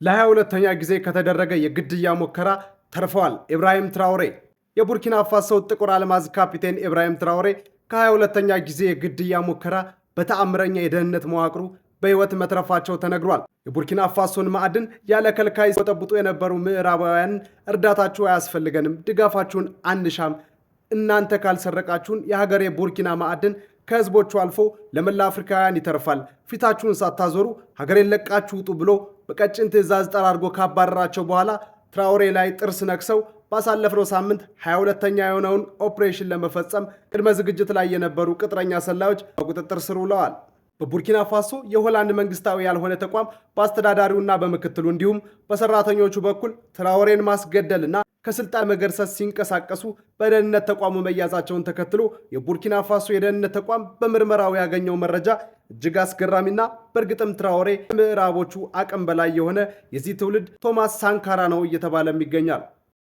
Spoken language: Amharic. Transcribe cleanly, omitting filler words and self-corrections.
ለ22ኛ ጊዜ ከተደረገ የግድያ ሙከራ ተርፈዋል። ኢብራሂም ትራኦሬ። የቡርኪና ፋሶ ጥቁር አልማዝ ካፒቴን ኢብራሂም ትራኦሬ ከ22ኛ ጊዜ የግድያ ሙከራ በተአምረኛ የደህንነት መዋቅሩ በሕይወት መትረፋቸው ተነግሯል። የቡርኪና ፋሶን ማዕድን ያለ ከልካይ ሲጠብጡ የነበሩ ምዕራባውያን እርዳታችሁ አያስፈልገንም፣ ድጋፋችሁን አንሻም፣ እናንተ ካልሰረቃችሁን የሀገሬ ቡርኪና ማዕድን ከህዝቦቹ አልፎ ለመላ አፍሪካውያን ይተርፋል፣ ፊታችሁን ሳታዞሩ ሀገሬን ለቃችሁ ውጡ ብሎ በቀጭን ትዕዛዝ ጠራርጎ ካባረራቸው በኋላ ትራኦሬ ላይ ጥርስ ነክሰው ባሳለፍነው ሳምንት 22ኛ የሆነውን ኦፕሬሽን ለመፈጸም ቅድመ ዝግጅት ላይ የነበሩ ቅጥረኛ ሰላዮች በቁጥጥር ስር ውለዋል። በቡርኪና ፋሶ የሆላንድ መንግስታዊ ያልሆነ ተቋም በአስተዳዳሪውና በምክትሉ እንዲሁም በሰራተኞቹ በኩል ትራኦሬን ማስገደልና ከስልጣን መገርሰስ ሲንቀሳቀሱ በደህንነት ተቋሙ መያዛቸውን ተከትሎ የቡርኪና ፋሶ የደህንነት ተቋም በምርመራው ያገኘው መረጃ እጅግ አስገራሚና በእርግጥም ትራኦሬ ምዕራቦቹ አቅም በላይ የሆነ የዚህ ትውልድ ቶማስ ሳንካራ ነው እየተባለም ይገኛል።